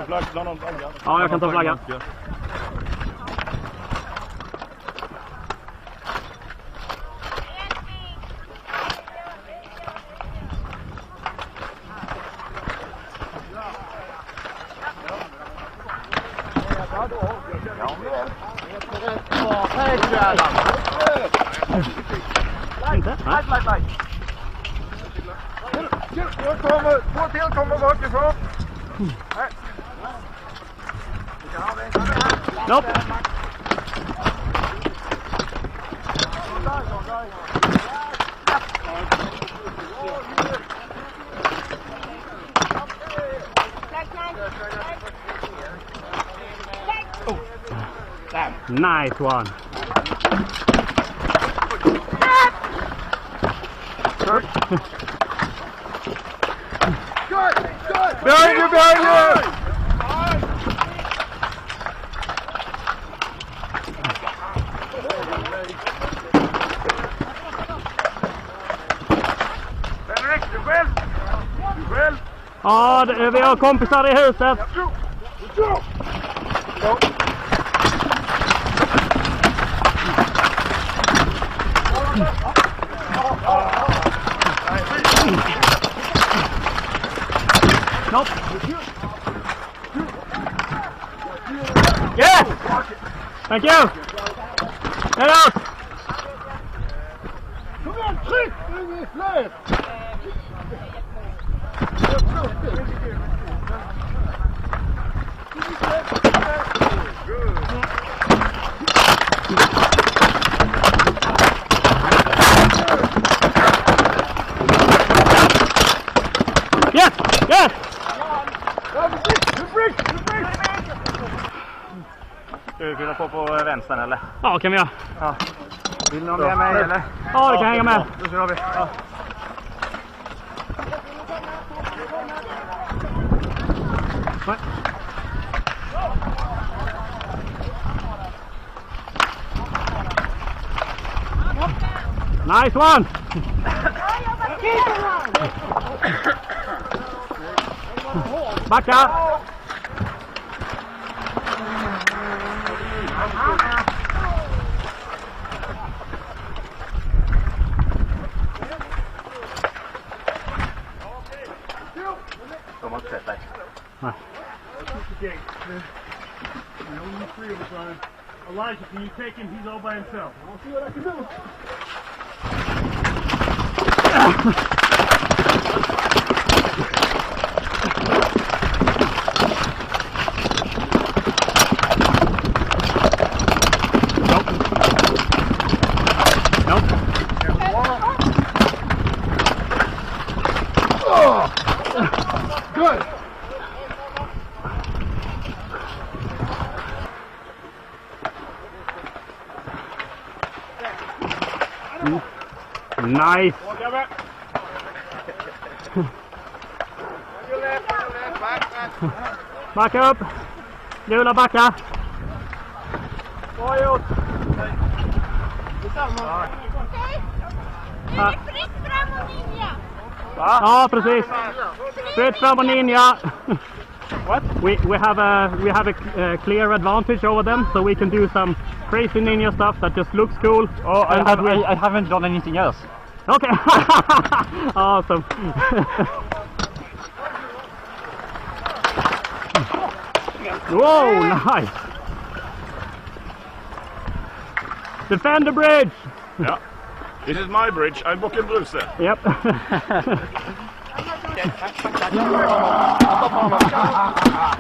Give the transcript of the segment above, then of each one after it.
Ja, jag kan ta flaggan. Två till kommer bakifrån. Nope. Nice one. Good. Behind you, behind you. Ja, vi har kompisar i huset. Nope. Yes! Thank you! Get out! Kom igen, tryck! Nu är fler! Yes! Yes! Ska vi fylla på vänstern eller? Ja, kan vi göra. Ja. Vill någon med mig eller? Ja, det kan hänga med. Då kör vi. Ja. Nice one! Backa! De har inte sett dig. Nej. Elijah, can you take him? He's all by himself. I'll see what I can do. Good. Nice! Backa upp! Gula backa! Bra gjort! Är det fritt fram och ninja? Ja, precis! Fritt fram och ninja! What? We have a clear advantage over them, so we can do some crazy ninja stuff that just looks cool. Oh, And I haven't done anything else. Okay. Awesome. Whoa, nice. Defend the bridge. Yeah. This is my bridge. I'm walking Bruce. Yep.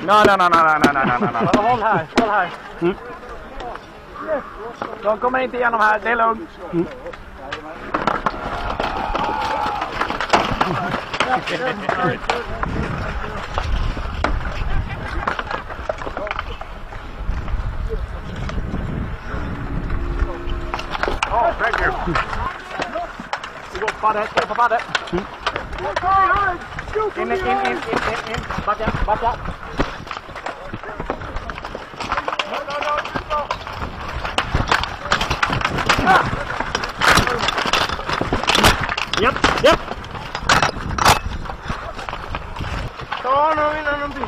No. Håll här. De kommer inte igenom här, det är lugnt. Oh, thank you. Vi går på paddet, gå på paddet. In. Backa. Yep. Ta honom innan de blir.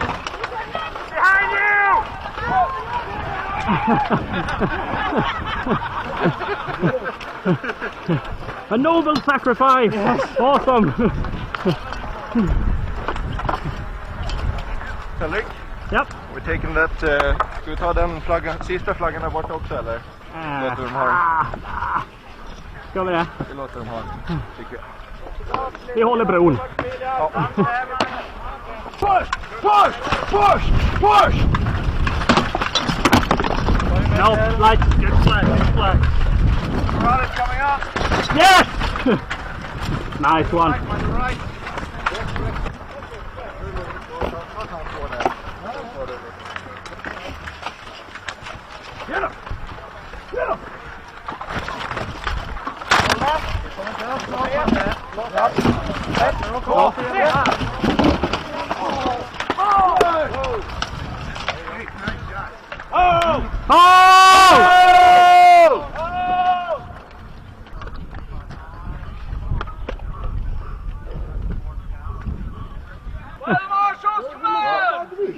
A noble sacrifice! Yes. Awesome! Fredrik? Yep. We're taking that, ska vi ta den flaggan, sista flaggan där borta också eller? Låter de ha den. Ska vi det? Vi låter dem ha den, tycker jag. Vi håller bron. Ja. Push! Push! Push! Push! No, like, good flag, good flag. Rod is coming up. Yes! Nice one. On the right. Get him! Get him!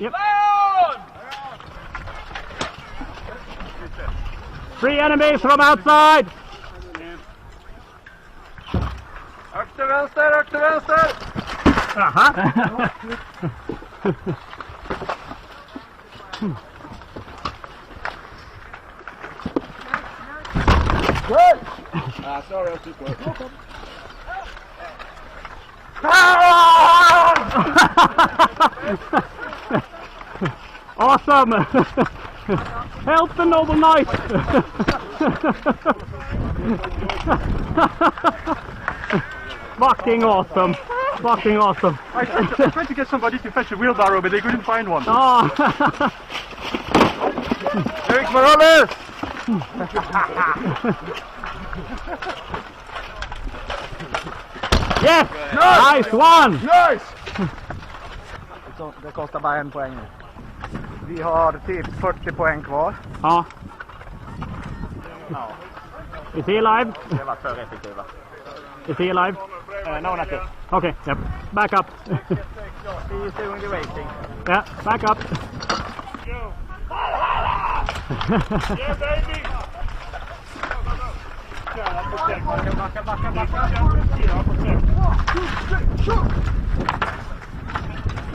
Yep. 3 enemies from outside! Högt till vänster, högt till vänster! Aha! Good! Sorry, I was too close. Awesome! Help the noble knight! Fucking awesome! Fucking awesome! I tried to get somebody to fetch a wheelbarrow, but they couldn't find one. Oh. Eric Morales! Yes! Nice one! Nice! Det kostar bara 1 poäng nu. Vi har typ 40 poäng kvar. Ja. Is he alive? Det var för effektiva. Is he alive? No, not yet. Okay, yep. Back up. He is doing the racing. Yeah, back up. Yeah, baby!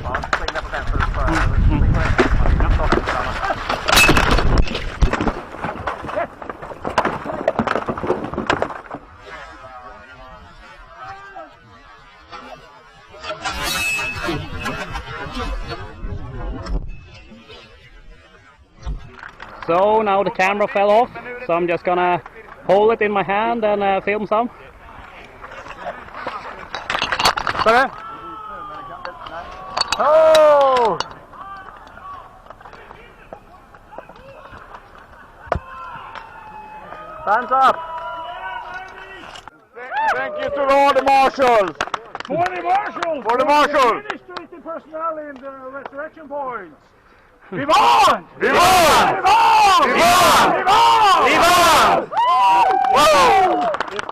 Ja, spring där på vänster. So now the camera fell off, so I'm just gonna hold it in my hand and film some. Sorry? Oh! Hands up! Thank you to all the marshals! 40 marshals! For the marshals! Administrative personnel in the resurrection points! Vi vann! Vi vann! Vi vann! Vi vann! Vi vann!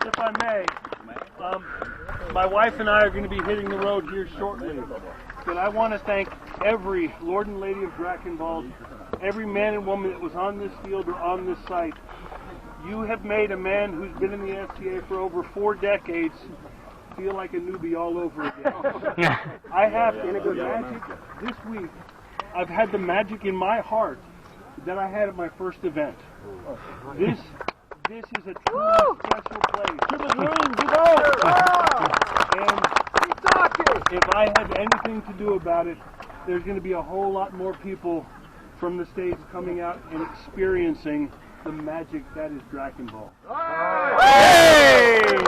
If I may, my wife and I are going to be hitting the road here shortly. But I want to thank every Lord and Lady of Drakenwald, every man and woman that was on this field or on this site. You have made a man who's been in the SCA for over 4 decades feel like a newbie all over again. I have the magic this week. I've had the magic in my heart that I had at my first event. This is a truly special place. And if I have anything to do about it, there's going to be a whole lot more people from the States coming out and experiencing the magic that is Drakenwald. Hey!